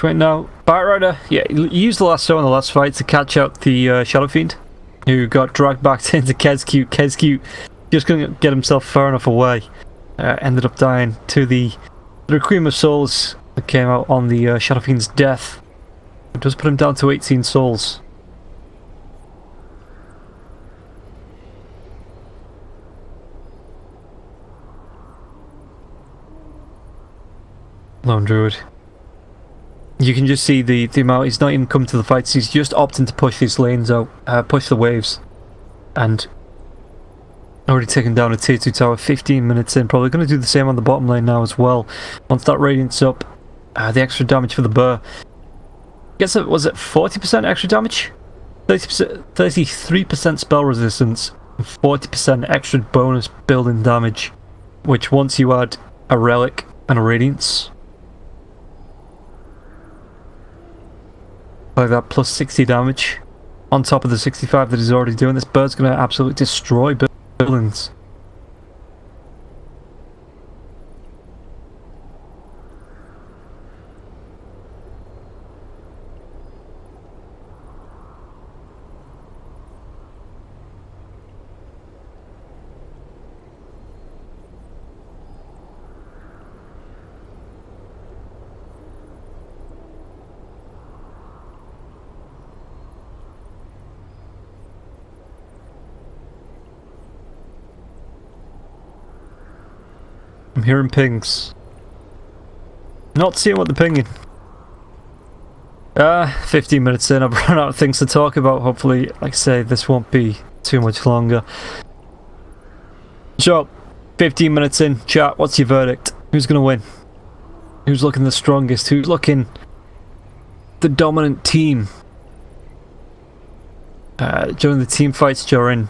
Right now, Batrider, yeah, he used the lasso in the last fight to catch out the Shadow Fiend, who got dragged back into Kezcute. Kezcute just couldn't get himself far enough away, ended up dying to the Requiem of Souls that came out on the Shadow Fiend's death. It does put him down to 18 souls. Lone Druid. You can just see the amount, he's not even come to the fights, he's just opting to push these lanes out, push the waves. And already taken down a tier 2 tower 15 minutes in, probably going to do the same on the bottom lane now as well. Once that radiant's up, the extra damage for the burr. Guess it was it 40% extra damage? 33% spell resistance, and 40% extra bonus building damage. Which once you add a relic and a radiance, like that, plus 60 damage on top of the 65 that he's already doing, this bird's going to absolutely destroy buildings. I'm hearing pings. Not seeing what they're pinging. 15 minutes in, I've run out of things to talk about. Hopefully, like I say, this won't be too much longer. So, 15 minutes in, chat, what's your verdict? Who's gonna win? Who's looking the strongest? Who's looking the dominant team? During the team fights, during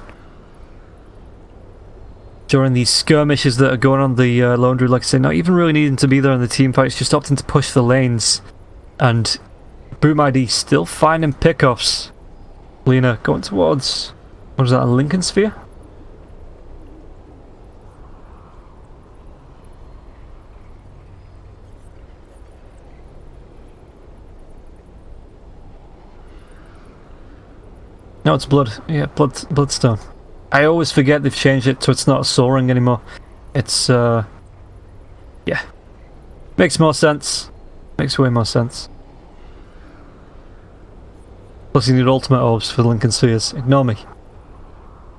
these skirmishes that are going on the Lone Druid, like I say, not even really needing to be there in the team fights, just opting to push the lanes. And Boom ID still finding pickoffs. Lena going towards, what is that, a Lincoln Sphere? No, it's blood. Yeah, bloodstone. I always forget they've changed it so it's not a soul ring anymore. It's, yeah. Makes more sense. Makes way more sense. Plus you need ultimate orbs for the Lincoln Spheres. Ignore me.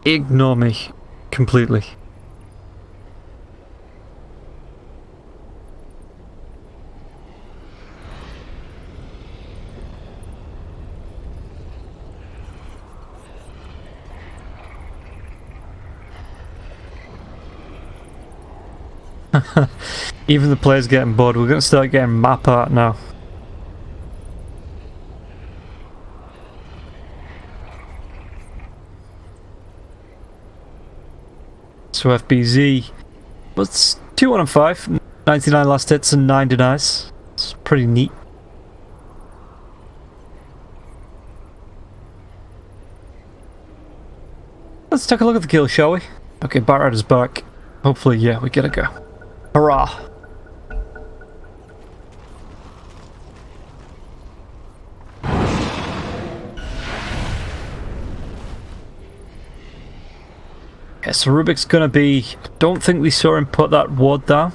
Ignore me. Completely. Even the players getting bored. We're going to start getting map art now. So FBZ was 2-1 and 5, 99 last hits and 9 denies. It's pretty neat. Let's take a look at the kill, shall we? Okay, Batrider's back. Hopefully, yeah, we get a go. Hurrah! Okay, so Rubik's gonna be... Don't think we saw him put that ward down.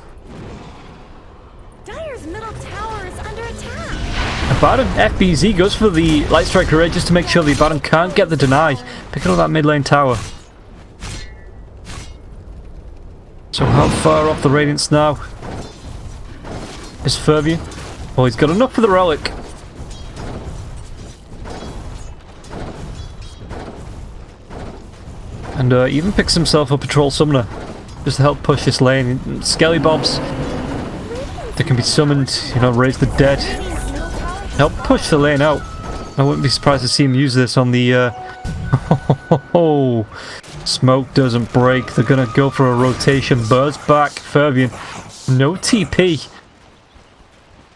Dire's middle tower is under attack. Abaddon FBZ goes for the Light Strike Array just to make sure the Abaddon can't get the deny. Picking up that mid lane tower. So how far off the Radiance now is Fervian? Oh, he's got enough for the relic. And even picks himself up a Troll Summoner just to help push this lane. Skelly Bobs that can be summoned, you know, raise the dead. Help push the lane out. I wouldn't be surprised to see him use this on the... Smoke doesn't break. They're gonna go for a rotation. Bird's back. Fervian. No TP.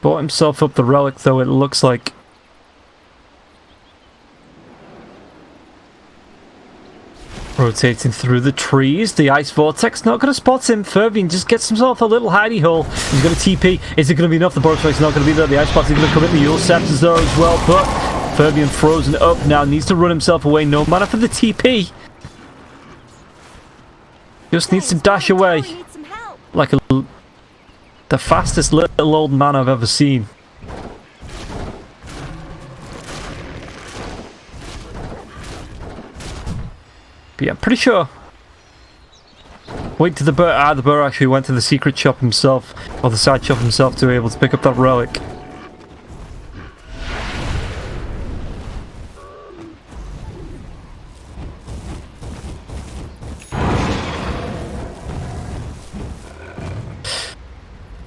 Bought himself up the relic though, it looks like. Rotating through the trees. The Ice Vortex not gonna spot him. Fervian just gets himself a little hidey hole. He's gonna TP. Is it gonna be enough? The Boros Strike's not gonna be there. The Ice Spot's gonna come in. The Yule Scepter's there as well, but Fervian frozen up now. Needs to run himself away. No mana for the TP. Just needs to dash away like the fastest little old man I've ever seen. But yeah, pretty sure. Wait to the burr. The burr actually went to the secret shop himself, or the side shop himself, to be able to pick up that relic.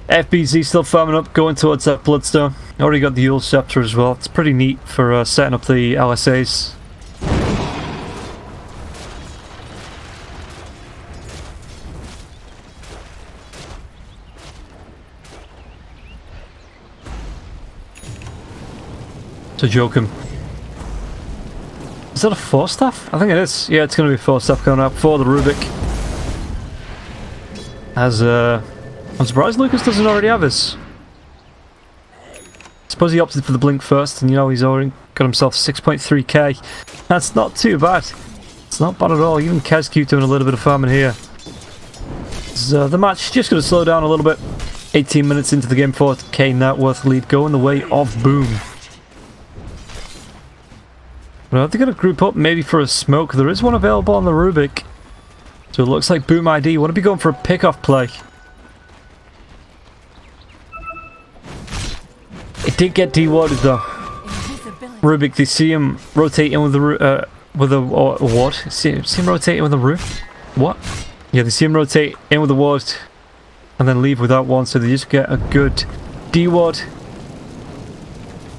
FBZ still farming up, going towards that Bloodstone. Already got the Yule Scepter as well. It's pretty neat for setting up the LSAs. To Jokum. Is that a 4-staff? I think it is. Yeah, it's going to be 4-staff coming up for the Rubik. As I'm surprised Lucas doesn't already have his. Suppose he opted for the blink first, and you know he's already got himself 6.3k. That's not too bad. It's not bad at all. Even Kezq doing a little bit of farming here. The match just going to slow down a little bit. 18 minutes into the game, 4k net worth lead going the way of Boom. But are they going to group up maybe for a smoke? There is one available on the Rubik. So it looks like Boom ID want to be going for a pick-off play. It did get de-warded though. Rubik, they see him rotating with the what? See him rotating with the roof? What? Yeah, they see him rotate in with the ward and then leave without one, so they just get a good de-ward.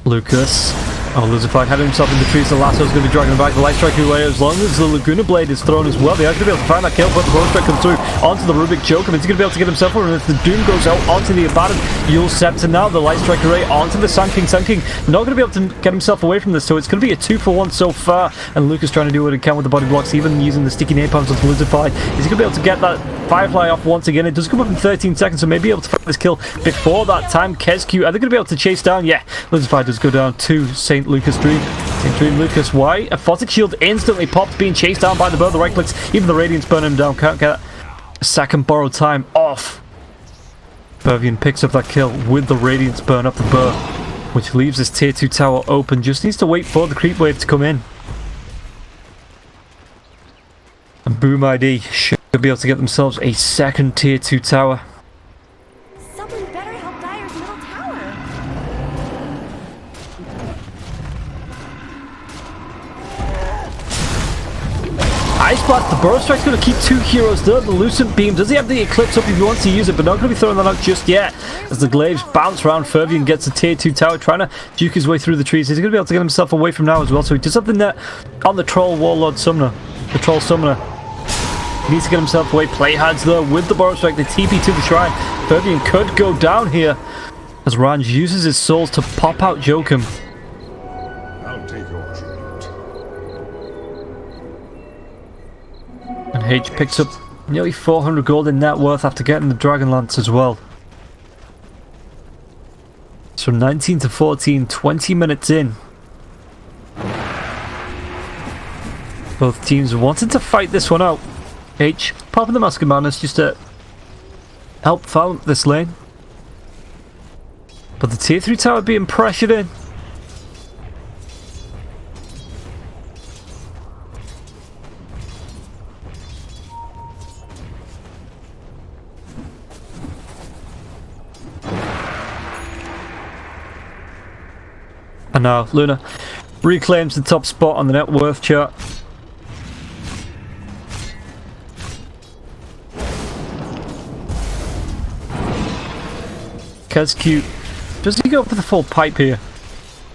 Lucas. Oh, Lucified had himself in the trees. The lasso's going to be dragging him back. The light striking away as long as the Laguna Blade is thrown as well. They are going to be able to find that kill, but the Bone Strike comes through onto the Rubik Joker. He's going to be able to get himself over, and if the Doom goes out onto the abandoned Yule Scepter now, the light strike array onto the Sun King. Sun King not going to be able to get himself away from this, so it's going to be a 2-for-1 so far. And Lucas trying to do what he can with the body blocks, even using the sticky napalms onto Lucified. Is he going to be able to get that Firefly off once again? It does come up in 13 seconds, so maybe able to find this kill before that time. Kezq, are they going to be able to chase down? Yeah, Lucified does go down to St. Lucas Dream. St. Dream Lucas, why? A Photic Shield instantly popped, being chased down by the bird. The right clicks, even the Radiance burn him down. Can't get a second borrowed time off. Pervian picks up that kill with the Radiance burn up the burr, which leaves this tier 2 tower open. Just needs to wait for the creep wave to come in. And Boom ID should be able to get themselves a second tier 2 tower. Someone better help Dyer's middle tower. Ice Blast, the Burrow Strike's going to keep 2 heroes there. The Lucent Beam, does he have the Eclipse up if he wants to use it, but not going to be throwing that out just yet. As the Glaives bounce around, Fervian gets a tier 2 tower, trying to juke his way through the trees. He's going to be able to get himself away from now as well, so he does have the net on the Troll Warlord Summoner. The Troll Summoner. He needs to get himself away. Play hards though with the Burrow Strike, the TP to the Shrine. Fervian could go down here as Ranj uses his souls to pop out Jokum. I'll take your tribute. And H picks up nearly 400 gold in net worth after getting the Dragon Lance as well. It's from 19 to 14, 20 minutes in. Both teams wanted to fight this one out. H popping the Mask of Madness just to help farm up this lane. But the tier 3 tower being pressured in. And now Luna reclaims the top spot on the net worth chart. Kezq, does he go for the full pipe here?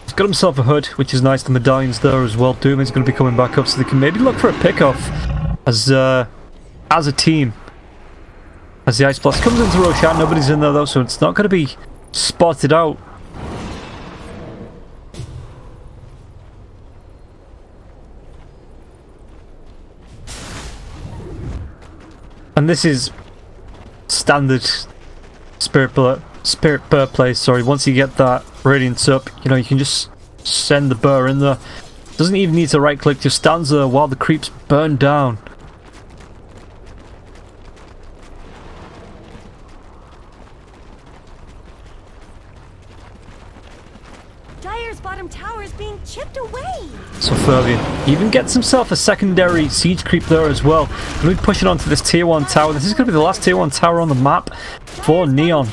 He's got himself a hood, which is nice. The medallion's there as well. Doom is going to be coming back up, so they can maybe look for a pick-off as a team. As the Ice Blast comes into Roshan, nobody's in there though, so it's not going to be spotted out. And this is standard Spirit Burr play, sorry. Once you get that Radiance up, you know, you can just send the Burr in there. Doesn't even need to right click, just stands there while the creeps burn down. Dyer's bottom tower is being chipped away. So Fervian even gets himself a secondary siege creep there as well. Going to be pushing onto this tier 1 tower. This is going to be the last tier 1 tower on the map for Neon.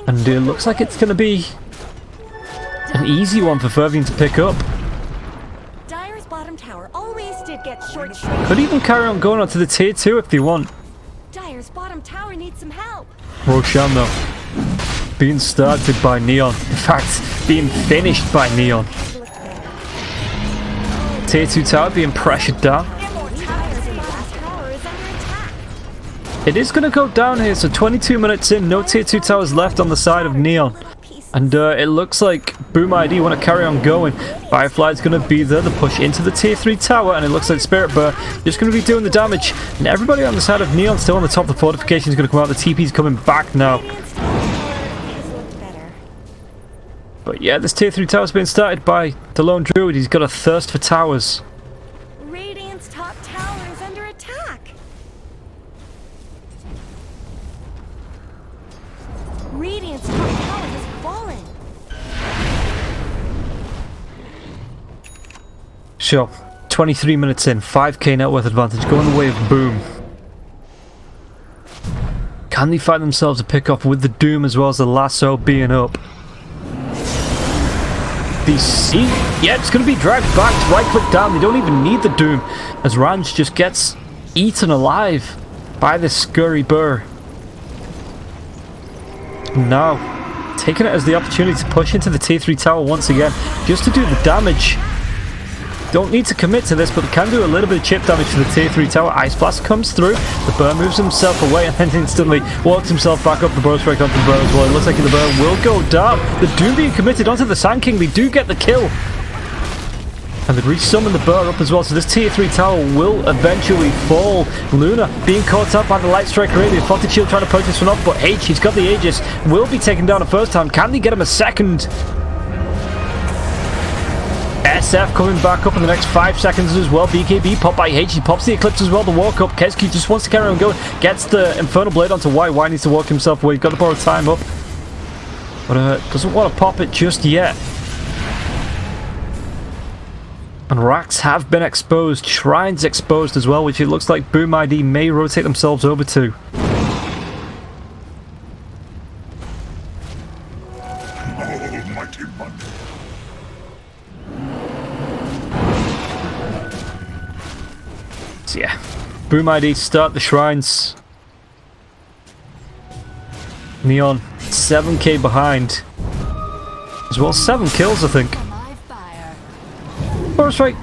And it looks like it's going to be an easy one for Fervian to pick up. Dire's bottom tower always did get short. Could even carry on going on to the tier 2 if they want. Dire's bottom tower needs some help. Roshan though, being started by Neon. In fact, being finished by Neon. Tier 2 tower being pressured down. It is going to go down here, so 22 minutes in, no tier 2 towers left on the side of Neon. And it looks like Boom ID want to carry on going. Firefly's going to be there to push into the tier 3 tower, and it looks like Spirit Burr just going to be doing the damage. And everybody on the side of Neon still on the top. The fortification is going to come out. The TP's coming back now. But yeah, this tier 3 tower's been started by the lone druid. He's got a thirst for towers. Radiant's top tower is under attack. Radiant's top tower has fallen. Sure, 23 minutes in, 5k net worth advantage going the way of Boom. Can they find themselves a pick off with the Doom as well as the lasso being up? Yeah, it's going to be dragged back, right click down. They don't even need the Doom as Ranj just gets eaten alive by this scurry Burr. Now, taking it as the opportunity to push into the tier 3 tower once again, just to do the damage. Don't need to commit to this, but can do a little bit of chip damage to the tier 3 tower. Ice Blast comes through, the Burr moves himself away and then instantly walks himself back up the Burr strike onto the Burr as well. It looks like the Burr will go down. The Doom being committed onto the Sand King. They do get the kill. And they resummon the Burr up as well, so this tier 3 tower will eventually fall. Luna being caught up by the Light Strike Ray. The Fortitude Shield trying to poke this one off, but H, he's got the Aegis, will be taken down a first time. Can they get him a second? SF coming back up in the next 5 seconds as well. BKB popped by H. He pops the Eclipse as well to walk up. Keski just wants to carry on going. Gets the Infernal Blade onto Y. Y needs to walk himself away. He's got to borrow time up. But doesn't want to pop it just yet. And racks have been exposed. Shrines exposed as well, which it looks like Boom ID may rotate themselves over to. Almighty Mother. So yeah, Boom ID start the shrines. Neon 7k behind. As well, 7 kills I think. Force strike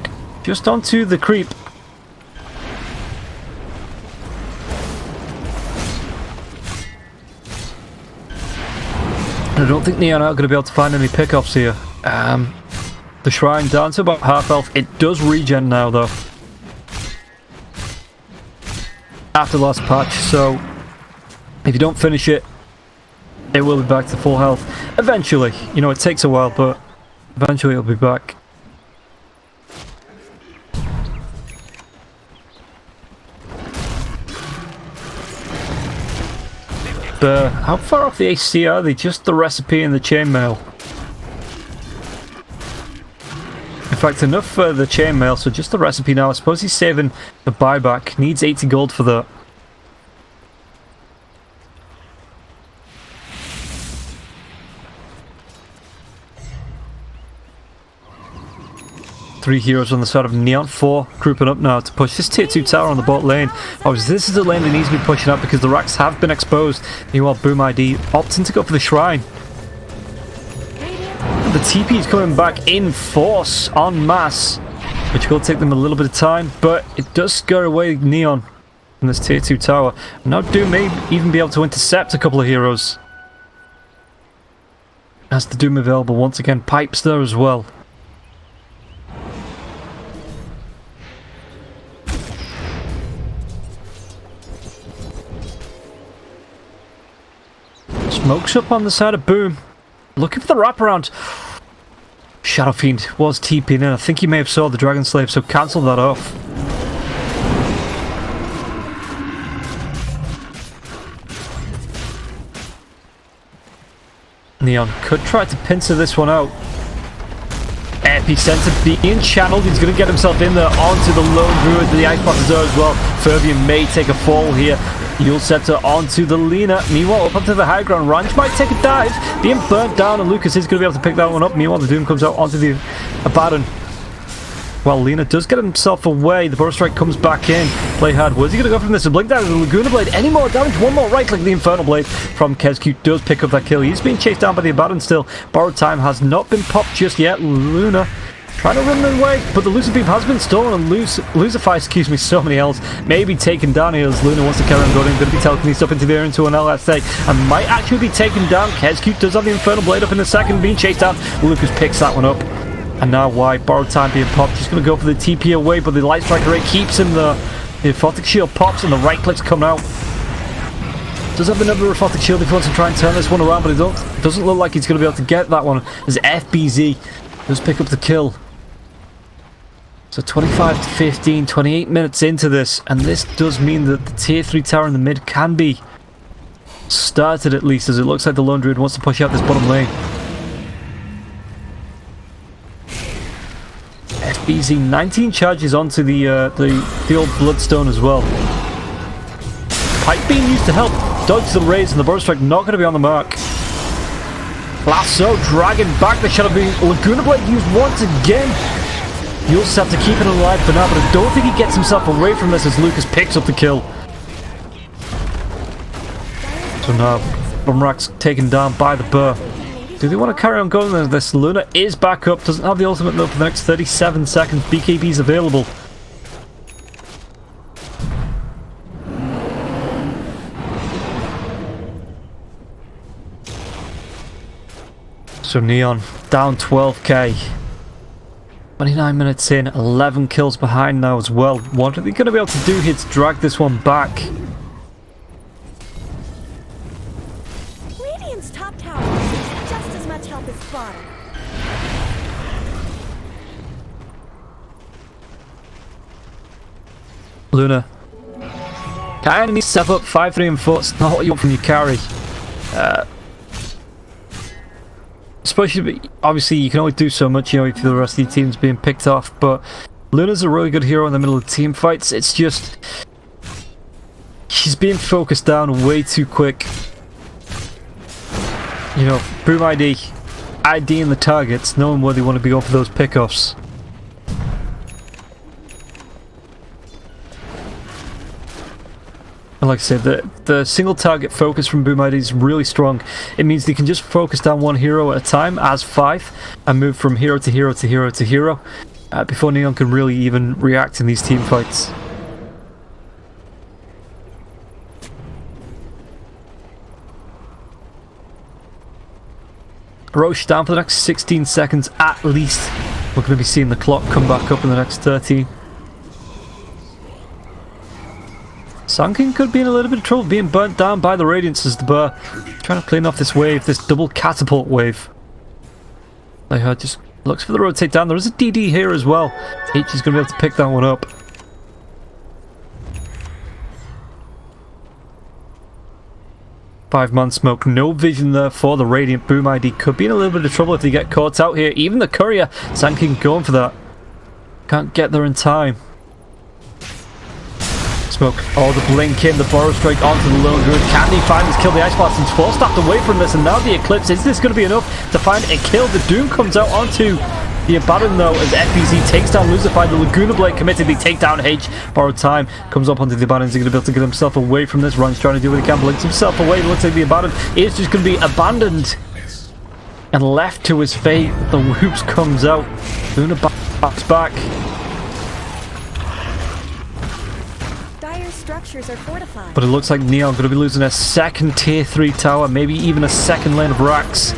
just onto the creep. I don't think Neon are going to be able to find any pickoffs here. The shrine down to about half health. It does regen now though. After the last patch, so if you don't finish it, it will be back to full health. Eventually, you know, it takes a while, but eventually it'll be back. But how far off the AC are they? Just the recipe and the chainmail. In fact, enough for the chainmail, so just the recipe now. I suppose he's saving the buyback. Needs 80 gold for that. Three heroes on the side of Neon. 4 grouping up now to push this tier 2 tower on the bot lane. Obviously, this is the lane that needs to be pushing up because the racks have been exposed. Meanwhile, Boom ID opting to go for the shrine. The TP is coming back in force, en masse, which will take them a little bit of time, but it does scare away Neon from this tier 2 tower. Now Doom may even be able to intercept a couple of heroes. As the Doom available once again, Pipes there as well. Smokes up on the side of Boom. Looking for the wraparound. Shadow Fiend was TPing in. I think he may have saw the Dragon Slave, so cancel that off. Neon could try to pincer this one out. epicenter being channeled. He's going to get himself in there onto the lone druid. The ice block is there as well. Ferbian may take a fall here. You'll set her onto the Lena. Meanwhile, up onto the high ground, Ranch might take a dive. Being burnt down, and Lucas is going to be able to pick that one up. Meanwhile, the Doom comes out onto the Abaddon. Well, Lena does get himself away. The Burrow Strike comes back in. Play hard. Where's he going to go from this? A blink down to the Laguna Blade. Any more damage? One more right click. The Infernal Blade from Kezcute does pick up that kill. He's being chased down by the Abaddon still. Borrowed Time has not been popped just yet. Luna trying to run away, but the Lucid Beam has been stolen, and Lucify, excuse me, so many L's, may be taken down here as Luna wants to carry on going. Going to be telekinesed up into the air into an LSA, and might actually be taken down. Kezcute does have the Infernal Blade up in a second, being chased down. Lucas picks that one up. And now why Borrowed Time being popped. Just going to go for the TP away, but the Light Strike Array keeps him there. The Aphotic Shield pops and the right clicks come out. Does have another Aphotic Shield if he wants to try and turn this one around, but it doesn't look like he's going to be able to get that one as FBZ does pick up the kill. So 25 to 15, 28 minutes into this, and this does mean that the tier 3 tower in the mid can be started at least, as it looks like the Lone Druid wants to push out this bottom lane. FBZ 19 charges onto the old Bloodstone as well. Pipe being used to help dodge the raids, and the Burrow Strike not going to be on the mark. Lasso dragging back the Shadow Beam. Laguna Blade used once again. You'll just have to keep it alive for now, but I don't think he gets himself away from this as Lucas picks up the kill. So now, Bumrak's taken down by the Burr. Do they want to carry on going with this? Luna is back up, doesn't have the ultimate though for the next 37 seconds. BKB's available. So Neon down 12k. 29 minutes in, 11 kills behind now as well. What are they going to be able to do here to drag this one back? Radiant's top tower needs just as much help as bottom. Luna kind of needs to step up. 5, 3 and 4. It's not what you want from your carry. Especially, obviously, you can only do so much, you know, if the rest of your team's being picked off. But Luna's a really good hero in the middle of team fights. It's just she's being focused down way too quick. You know, Boom IDing the targets, knowing where they want to be going for those pickoffs. And like I said, the single target focus from Boom ID is really strong. It means they can just focus down one hero at a time as 5 and move from hero to hero to hero to hero before Neon can really even react in these team fights. Roche down for the next 16 seconds at least. We're going to be seeing the clock come back up in the next 13. Sunken could be in a little bit of trouble, being burnt down by the Radiance as the Burr trying to clean off this wave, this double catapult wave. They just looks for the rotate down. There is a DD here as well. H is going to be able to pick that one up. Five-man smoke, no vision there for the Radiant. Boom ID could be in a little bit of trouble if they get caught out here. Even the Courier, Sunken going for that. Can't get there in time. Smoke. Oh, the blink in, the Borrow Strike onto the Lone Druid. Can he find his kill? The Ice Blast is forced stacked away from this, and now the Eclipse. Is this going to be enough to find a kill? The Doom comes out onto the Abaddon though, as FBZ takes down Lucify. The Laguna Blade committed. They take down H. Borrowed Time comes up onto the Abaddon. Is he going to be able to get himself away from this? Run's trying to do what he can, blinks himself away. It looks like the Abaddon is just going to be abandoned and left to his fate. The Whoops comes out. Luna backs back. Structures are fortified. But it looks like Neon going to be losing a second tier 3 tower, maybe even a second lane of racks.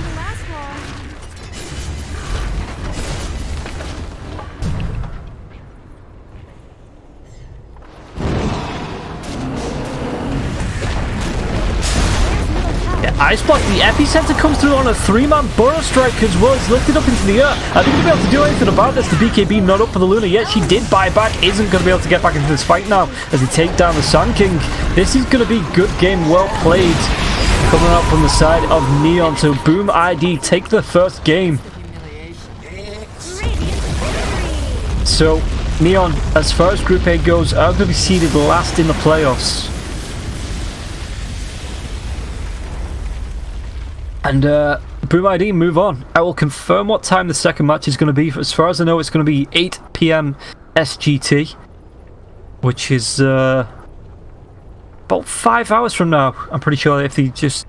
Ice Block, the epicenter comes through on a 3-man Burrow Strike as well. It's lifted up into the air. I think we'll be able to do anything about this. The BKB not up for the Luna yet. She did buy back. Isn't going to be able to get back into this fight now as they take down the Sun King. This is going to be good game, well played. Coming out from the side of Neon. So Boom ID take the first game. so Neon, as far as Group A goes, are going to be seeded last in the playoffs. And Boom ID move on. I will confirm what time the second match is going to be. As far as I know, it's going to be 8 PM SGT, which is about 5 hours from now. I'm pretty sure if they just